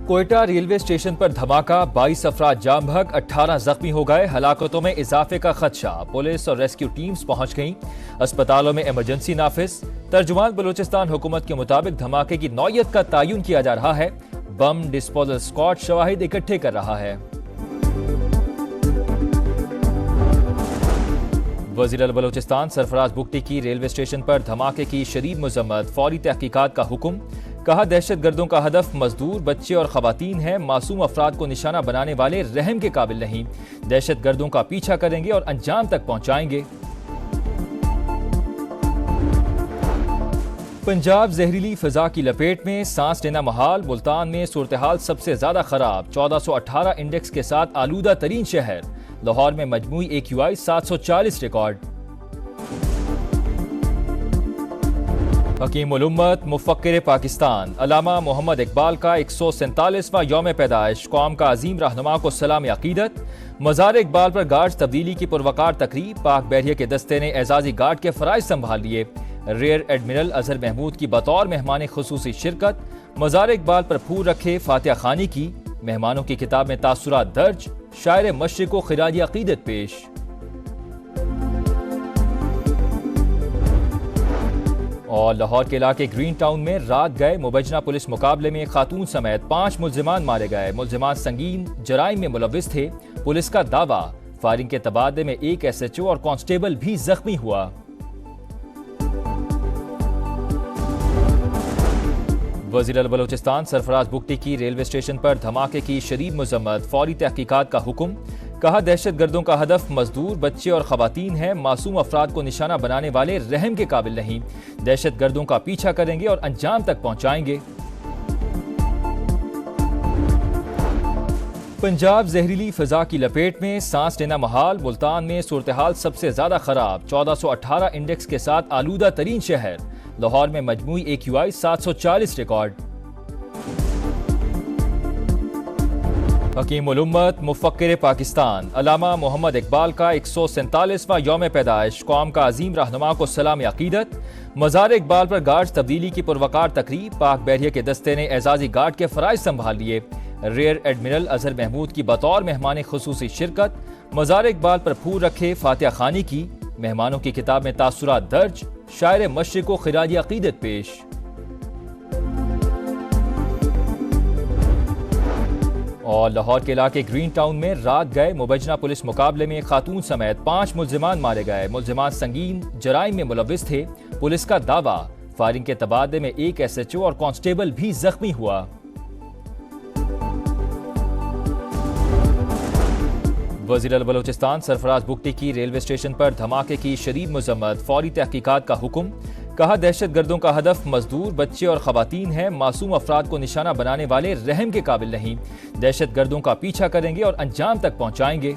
Quetta railway station पर धमाका, 22 अफराद जाम भाग, 18 जख्मी हो गए। हलाकतों में इजाफे का खदशा। पुलिस और रेस्क्यू टीम्स पहुंच गईं। अस्पतालों में इमरजेंसी नाफिज। तर्जुमान बलूचिस्तान हुकूमत के मुताबिक धमाके की नौयत का तयन किया जा रहा है। बम डिस्पोजल स्क्वाड शवाहिद इकट्ठे कर रहा है। वज़ीर बलूचिस्तान सरफराज बुगटी की रेलवे स्टेशन पर धमाके की शदीद मजम्मत, फौरी तहकीकात का हुक्म। कहा, दहशत गर्दों का हदफ मजदूर, बच्चे और खवातीन हैं। मासूम अफराद को निशाना बनाने वाले रहम के काबिल नहीं। दहशत गर्दों का पीछा करेंगे और अंजाम तक पहुंचाएंगे। पंजाब जहरीली फिजा की लपेट में, सांस लेना महाल। मुल्तान में सूरत हाल सबसे ज्यादा खराब, 1418 इंडेक्स के साथ आलूदा तरीन शहर। लाहौर में मजमूई AQI 740 रिकॉर्ड। हकीम उल उम्मत मुफक्किर पाकिस्तान अल्लामा मोहम्मद इकबाल का 147वां यौम पैदाइश। कौम का अजीम रहनुमा को सलाम अकीदत। मज़ार इकबाल पर गार्ड्स तब्दीली की पुरवकार तकरीब। पाक बहरिया के दस्ते ने एजाजी गार्ड के फराइज संभाल लिए। रेयर एडमिरल अजहर महमूद की बतौर मेहमान खुसूसी शिरकत। मज़ार इकबाल पर फूल रखे फातिहा खानी की। मेहमानों की किताब में तासुरात दर्ज। शायर मशरिक़ को खिराज अकीदत पेश। और लाहौर के इलाके ग्रीन टाउन में रात गए मुबैजना पुलिस मुकाबले में खातून समेत 5 मुल्जिमान मारे गए। मुल्जिमान संगीन जराइम में मुलव्विस थे। पुलिस का दावा, फायरिंग के तबादले में एक SHO और कांस्टेबल भी जख्मी हुआ। वज़ीर बलूचिस्तान सरफराज बुगटी की रेलवे स्टेशन पर धमाके की शदीद मजम्मत, फौरी तहकीकात का हुक्म। कहा, दहशत गर्दों का हदफ मजदूर, बच्चे और खवातीन हैं। मासूम अफराद को निशाना बनाने वाले रहम के काबिल नहीं। दहशत गर्दों का पीछा करेंगे और अंजाम तक पहुंचाएंगे। पंजाब जहरीली फिजा की लपेट में, सांस लेना महाल। मुल्तान में सूरत हाल सबसे ज्यादा खराब, 1418 इंडेक्स के साथ आलूदा तरीन शहर। लाहौर में मजमूई AQI 740 रिकॉर्ड। हकीम उल उम्मत मुफक्किर पाकिस्तान अल्लामा मोहम्मद इकबाल का 147वां यौम पैदाइश। कौम का अजीम रहनुमा को सलाम अकीदत। मज़ार इकबाल पर गार्ड्स तब्दीली की पुरवकार तकरीब। पाक बहरिया के दस्ते ने एजाजी गार्ड के फराइज संभाल लिए। रेयर एडमिरल अजहर महमूद की बतौर मेहमान खुसूसी शिरकत। मज़ार इकबाल पर फूल रखे फातिहा खानी की। मेहमानों की किताब में तासुरात दर्ज। शायर मशरिक़ को खिराज अकीदत पेश। और लाहौर के इलाके ग्रीन टाउन में रात गए मुबैजना पुलिस मुकाबले में खातून समेत 5 मुल्जिमान मारे गए। मुल्जिमान संगीन जराइम में मुलव्विस थे। पुलिस का दावा, फायरिंग के तबादले में एक SHO और कांस्टेबल भी जख्मी हुआ। वज़ीर बलूचिस्तान सरफराज बुगटी की रेलवे स्टेशन पर धमाके की शदीद मजम्मत, फौरी तहकीकात का हुक्म। कहा, दहशत गर्दों का हदफ मजदूर, बच्चे और खवातीन हैं। मासूम अफराद को निशाना बनाने वाले रहम के काबिल नहीं। दहशत गर्दों का पीछा करेंगे और अंजाम तक पहुंचाएंगे।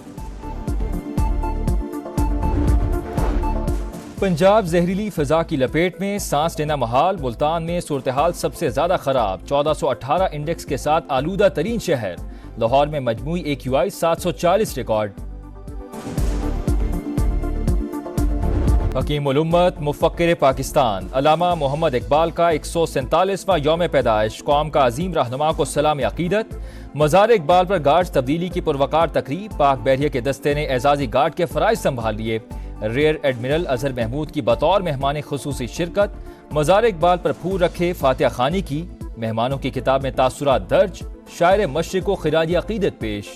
पंजाब जहरीली फिजा की लपेट में, सांस लेना महाल। मुल्तान में सूरत हाल सबसे ज्यादा खराब, 1418 इंडेक्स के साथ आलूदा तरीन शहर। लाहौर में मजमूई AQI 740 रिकॉर्ड। हकीम उल उम्मत मुफक्किर पाकिस्तान अल्लामा मोहम्मद इकबाल का 147वां यौम पैदाइश। कौम का अजीम रहनुमा को सलाम अकीदत। मज़ार इकबाल पर गार्ड्स तब्दीली की पुरवकार तकरीब। पाक बहरिया के दस्ते ने एजाजी गार्ड के फराइज संभाल लिए। रेयर एडमिरल अजहर महमूद की बतौर मेहमान खुसूसी शिरकत। मज़ार इकबाल पर फूल रखे फातिहा खानी की। मेहमानों की किताब में तासुरात दर्ज। शायर मशरिक़ को खिराज अकीदत पेश।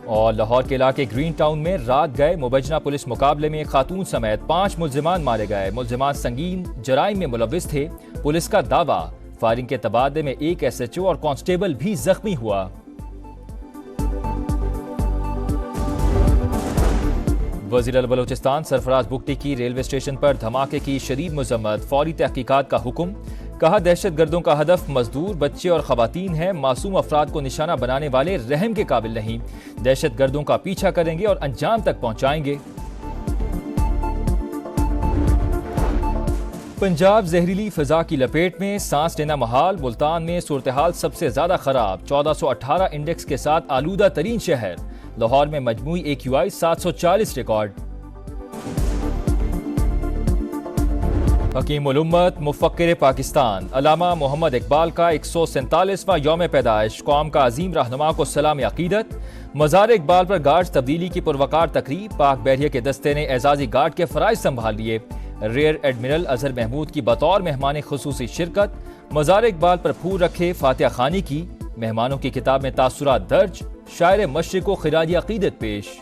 और लाहौर के इलाके ग्रीन टाउन में रात गए मुबैजना पुलिस मुकाबले में खातून समेत 5 मुल्जिमान मारे गए। मुल्जिमान संगीन जराइम में मुलव्विस थे। पुलिस का दावा, फायरिंग के तबादले में एक SHO और कांस्टेबल भी जख्मी हुआ। वज़ीर बलूचिस्तान सरफराज बुगटी की रेलवे स्टेशन पर धमाके की शदीद मजम्मत, फौरी तहकीकात का हुक्म। कहा, दहशत गर्दों का हदफ मजदूर, बच्चे और खवातीन हैं। मासूम अफराद को निशाना बनाने वाले रहम के काबिल नहीं। दहशत गर्दों का पीछा करेंगे और अंजाम तक पहुंचाएंगे। पंजाब जहरीली फिजा की लपेट में, सांस लेना महाल। मुल्तान में सूरत हाल सबसे ज्यादा खराब, 1418 इंडेक्स के साथ आलूदा तरीन शहर। लाहौर में मजमूई AQI 740 रिकॉर्ड। हकीम उल उम्मत मुफक्किर पाकिस्तान अल्लामा मोहम्मद इकबाल का 147वां यौम पैदाइश कौम का अजीम रहनुमा को सलाम अकीदत। मज़ार इकबाल पर गार्ड तब्दीली की पुरवकार तकरीब। पाक बहरिया के दस्ते ने एजाजी गार्ड के फ़राइज़ संभाल लिए। रेयर एडमिरल अजहर महमूद की बतौर मेहमान खुसूसी शिरकत। मज़ार इकबाल पर फूल रखे फातिहा खानी की। मेहमानों की किताब में तासुरात दर्ज। शायर मशरिक़ को खिराज अकीदत पेश।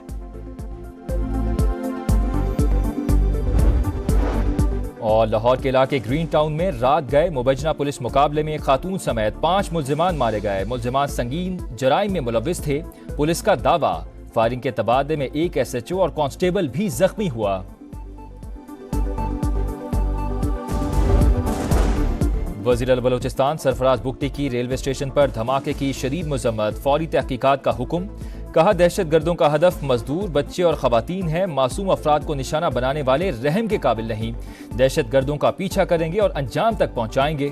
और लाहौर के इलाके ग्रीन टाउन में रात गए मुबैजना पुलिस मुकाबले में खातून समेत 5 मुल्जिमान मारे गए। मुल्जिमान संगीन जराइम में मुलव्विस थे। पुलिस का दावा, फायरिंग के तबादले में एक SHO और कांस्टेबल भी जख्मी हुआ। वज़ीर बलोचिस्तान सरफराज बुगटी की रेलवे स्टेशन पर धमाके की शदीद मजम्मत। फौरी तहकीकात का हुक्म। कहा, दहशतगर्दों का हदफ मजदूर, बच्चे और खवातीन हैं। मासूम अफराद को निशाना बनाने वाले रहम के काबिल नहीं। दहशतगर्दों का पीछा करेंगे और अंजाम तक पहुंचाएंगे।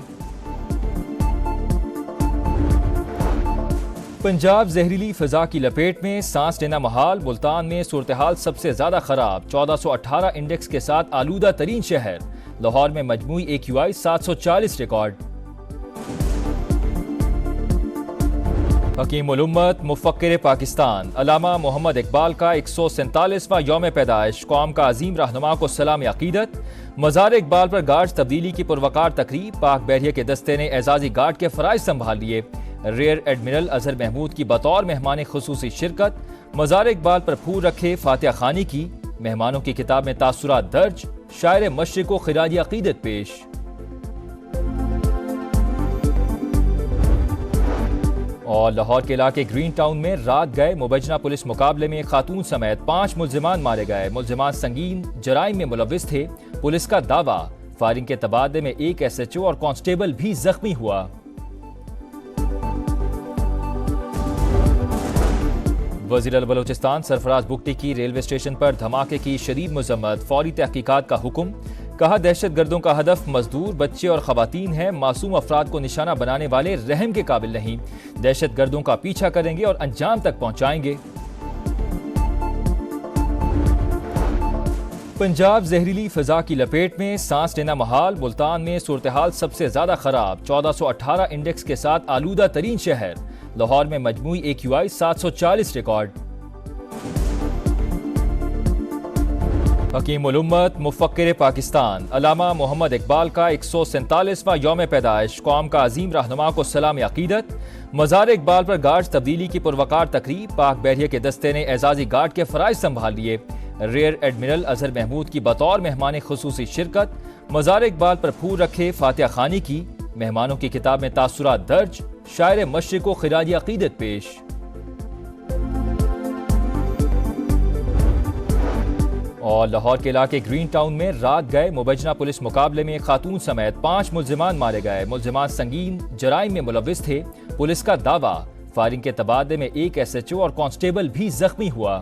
पंजाब जहरीली फिजा की लपेट में, सांस लेना महाल। मुल्तान में सूरत हाल सबसे ज्यादा खराब। 1418 इंडेक्स के साथ आलूदा तरीन शहर। लाहौर में मजमूई AQI 740 रिकॉर्ड। हकीम उल उम्मत मुफक्किर पाकिस्तान अल्लामा मोहम्मद इकबाल का 147वां यौम पैदाइश कौम का अजीम रहनुमा को सलाम अकीदत। मज़ार इकबाल पर गार्ड तब्दीली की पुरवकार तकरीब। पाक बहरिया के दस्ते ने एजाजी गार्ड के फ़राइज़ संभाल लिए। रेयर एडमिरल अजहर महमूद की बतौर मेहमान खुसूसी शिरकत। मज़ार इकबाल पर फूल रखे फातिहा खानी की। मेहमानों की किताब में तासुरात दर्ज। शायर मशरिक़ को खिराज अकीदत पेश। और लाहौर के इलाके ग्रीन टाउन में रात गए मुबैजना पुलिस मुकाबले में खातून समेत 5 मुल्जिमान मारे गए। मुल्जिमान संगीन जराइम में मुलव्विस थे। पुलिस का दावा, फायरिंग के तबादले में एक SHO और कांस्टेबल भी जख्मी हुआ। वज़ीर बलोचिस्तान सरफराज बुगटी की रेलवे स्टेशन पर धमाके की शदीद मजम्मत। फौरी तहकीकात का हुक्म। कहा, दहशतगर्दों का हदफ मजदूर, बच्चे और खवातीन हैं। मासूम अफराद को निशाना बनाने वाले रहम के काबिल नहीं। दहशतगर्दों का पीछा करेंगे और अंजाम तक पहुंचाएंगे। पंजाब जहरीली फिजा की लपेट में, सांस लेना महाल। मुल्तान में सूरत हाल सबसे ज्यादा खराब। 1418 इंडेक्स के साथ आलूदा तरीन शहर। लाहौर में मजमूई AQI 740 रिकॉर्ड। हकीम उल उम्मत मुफक्किर पाकिस्तान अल्लामा मोहम्मद इकबाल का 147वां यौम पैदाइश कौम का अजीम रहनुमा को सलाम अकीदत। मज़ार इकबाल पर गार्ड तब्दीली की पुरवकार तकरीब। पाक बहरिया के दस्ते ने एजाजी गार्ड के फ़राइज़ संभाल लिए। रेयर एडमिरल अजहर महमूद की बतौर मेहमान खुसूसी शिरकत। मज़ार इकबाल पर फूल रखे फातिहा खानी की। मेहमानों की किताब में तासुरात दर्ज। शायर मशरिक़ को खिराज अकीदत पेश। और लाहौर के इलाके ग्रीन टाउन में रात गए मुबैजना पुलिस मुकाबले में खातून समेत 5 मुल्जिमान मारे गए। मुल्जिमान संगीन जराइम में मुलव्विस थे। पुलिस का दावा, फायरिंग के तबादले में एक SHO और कांस्टेबल भी जख्मी हुआ।